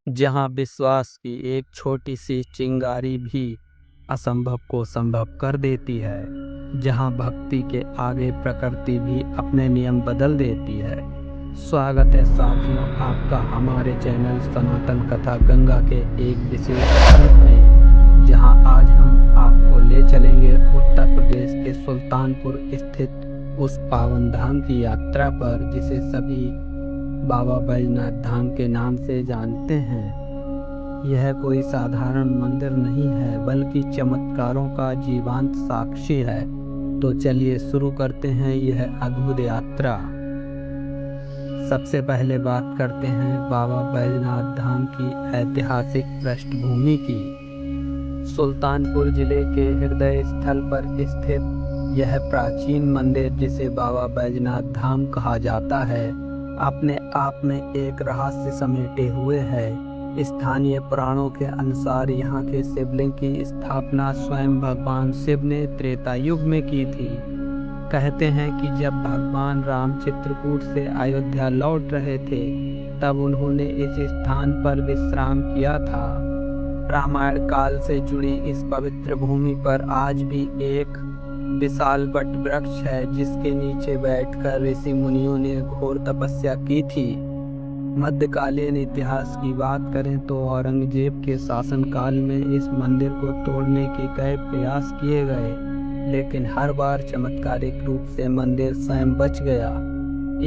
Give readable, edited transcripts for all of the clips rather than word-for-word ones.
जहाँ विश्वास की एक छोटी सी चिंगारी भी असंभव को संभव कर देती है, जहाँ भक्ति के आगे प्रकृति भी अपने नियम बदल देती है। स्वागत है साथियों आपका हमारे चैनल सनातन कथा गंगा के एक विशेष अंक में, जहाँ आज हम आपको ले चलेंगे उत्तर प्रदेश के सुल्तानपुर स्थित उस पावन धाम की यात्रा पर जिसे सभी बाबा बैजनाथ धाम के नाम से जानते हैं। यह कोई साधारण मंदिर नहीं है, बल्कि चमत्कारों का जीवंत साक्षी है। तो चलिए शुरू करते हैं यह अद्भुत यात्रा। सबसे पहले बात करते हैं बाबा बैजनाथ धाम की ऐतिहासिक पृष्ठभूमि की। सुल्तानपुर जिले के हृदय स्थल पर स्थित यह प्राचीन मंदिर, जिसे बाबा बैजनाथ धाम कहा जाता है, अपने आप में एक रहस्य समेटे हुए है। स्थानीय पुराणों के अनुसार यहाँ के शिवलिंग की स्थापना स्वयं भगवान शिव ने त्रेता युग में की थी। कहते हैं कि जब भगवान राम चित्रकूट से अयोध्या लौट रहे थे, तब उन्होंने इस स्थान पर विश्राम किया था। रामायण काल से जुड़ी इस पवित्र भूमि पर आज भी एक विशाल वट वृक्ष है, जिसके नीचे बैठकर ऋषि मुनियों ने घोर तपस्या की थी। मध्यकालीन इतिहास की बात करें तो औरंगजेब के शासनकाल में इस मंदिर को तोड़ने के कई प्रयास किए गए, लेकिन हर बार चमत्कारिक रूप से मंदिर स्वयं बच गया।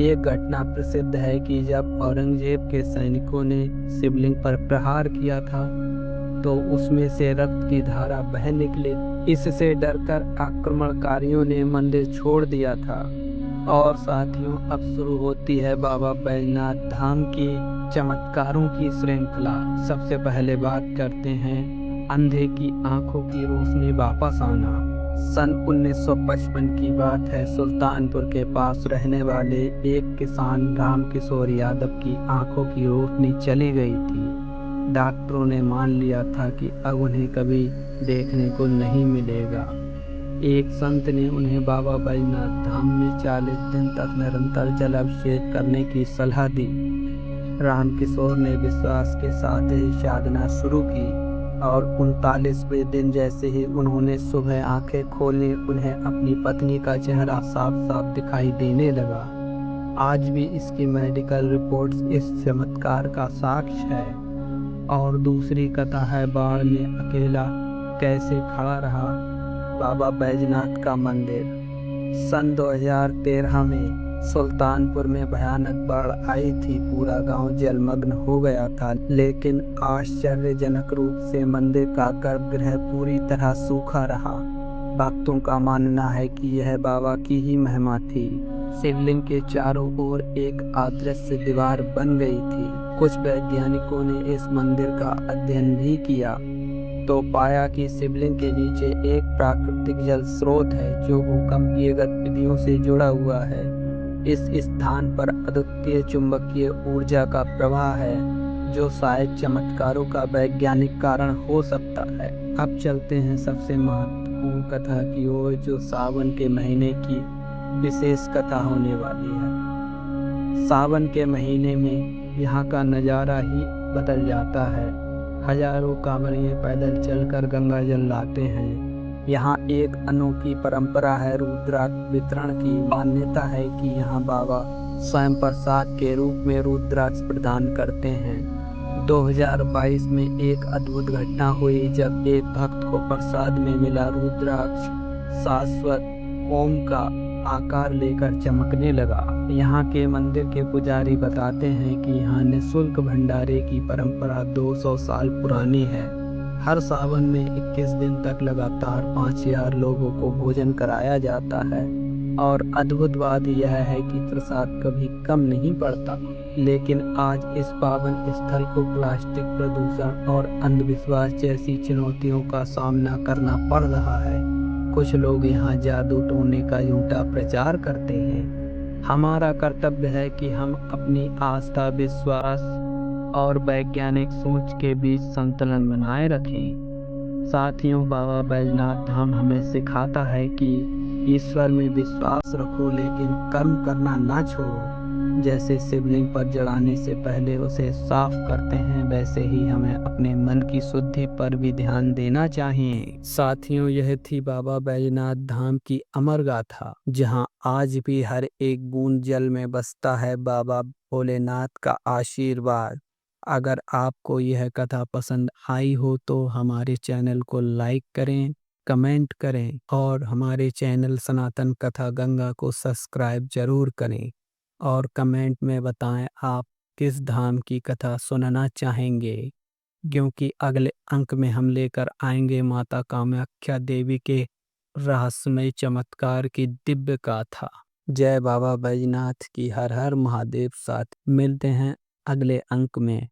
एक घटना प्रसिद्ध है कि जब औरंगजेब के सैनिकों ने शिवलिंग पर प्रहार किया था, तो उसमें से रक्त की धारा बह निकली। इससे डरकर आक्रमणकारियों ने मंदिर छोड़ दिया था। और साथियों, अब शुरू होती है बाबा बैजनाथ धाम की चमत्कारों की श्रृंखला। सबसे पहले बात करते हैं अंधे की आंखों की रोशनी वापस आना। सन 1955 की बात है। सुल्तानपुर के पास रहने वाले एक किसान राम किशोर यादव की आंखों की रोशनी चली गई थी। डॉक्टरों ने मान लिया था कि अब उन्हें कभी देखने को नहीं मिलेगा। एक संत ने उन्हें बाबा बैजनाथ धाम में 40 दिन तक निरंतर जल अभिषेक करने की सलाह दी। राम किशोर ने विश्वास के साथ ही साधना शुरू की, और 39वें दिन जैसे ही उन्होंने सुबह आंखें खोली, उन्हें अपनी पत्नी का चेहरा साफ साफ दिखाई देने लगा। आज भी इसकी मेडिकल रिपोर्ट्स इस चमत्कार का साक्ष्य है। और दूसरी कथा है बाढ़ में अकेला कैसे खड़ा रहा बाबा बैजनाथ का मंदिर। सन 2013 में सुल्तानपुर में भयानक बाढ़ आई थी। पूरा गांव जलमग्न हो गया था, लेकिन आश्चर्यजनक रूप से मंदिर का गर्भगृह पूरी तरह सूखा रहा। भक्तों का मानना है कि यह बाबा की ही महिमा थी। शिवलिंग के चारों ओर एक अदृश्य दीवार बन गई थी। कुछ वैज्ञानिकों ने इस मंदिर का अध्ययन भी किया, तो पाया कि शिवलिंग के नीचे एक प्राकृतिक जल स्रोत है, जो भूकंपीय गतिविधियों से जुड़ा हुआ है। इस स्थान पर अद्वितीय चुंबकीय ऊर्जा का प्रवाह है, जो शायद चमत्कारों का वैज्ञानिक कारण हो सकता है। अब चलते हैं सबसे महत्वपूर्ण कथा की ओर, जो सावन के महीने की विशेष कथा होने वाली है। सावन के महीने में यहाँ का नज़ारा ही बदल जाता है। हजारों कांवड़िए पैदल चलकर गंगा जल लाते हैं। यहाँ एक अनोखी परंपरा है रुद्राक्ष वितरण की। मान्यता है कि यहाँ बाबा स्वयं प्रसाद के रूप में रुद्राक्ष प्रदान करते हैं। 2022 में एक अद्भुत घटना हुई, जब एक भक्त को प्रसाद में मिला रुद्राक्ष शाश्वत ओम का आकार लेकर चमकने लगा। यहाँ के मंदिर के पुजारी बताते हैं कि यहाँ निःशुल्क भंडारे की परंपरा 200 साल पुरानी है। हर सावन में 21 दिन तक लगातार 5000 लोगों को भोजन कराया जाता है। और अद्भुत बात यह है कि प्रसाद कभी कम नहीं पड़ता। लेकिन आज इस पावन स्थल को प्लास्टिक प्रदूषण और अंधविश्वास जैसी चुनौतियों का सामना करना पड़ रहा है। कुछ लोग यहाँ जादू टोने का झूठा प्रचार करते हैं। हमारा कर्तव्य है कि हम अपनी आस्था, विश्वास और वैज्ञानिक सोच के बीच संतुलन बनाए रखें। साथियों, बाबा बैजनाथ धाम हमें सिखाता है कि ईश्वर में विश्वास रखो, लेकिन कर्म करना ना छोड़ो। जैसे शिवलिंग पर चढ़ाने से पहले उसे साफ करते हैं, वैसे ही हमें अपने मन की शुद्धि पर भी ध्यान देना चाहिए। साथियों, यह थी बाबा बैजनाथ धाम की अमर गाथा, जहां आज भी हर एक बूंद जल में बसता है बाबा भोलेनाथ का आशीर्वाद। अगर आपको यह कथा पसंद आई हो तो हमारे चैनल को लाइक करें, कमेंट करें और हमारे चैनल सनातन कथा गंगा को सब्सक्राइब जरूर करें और कमेंट में बताएं आप किस धाम की कथा सुनना चाहेंगे, क्योंकि अगले अंक में हम लेकर आएंगे माता कामाख्या देवी के रहस्यमय चमत्कार की दिव्य गाथा। जय बाबा बैजनाथ की। हर हर महादेव। साथ मिलते हैं अगले अंक में।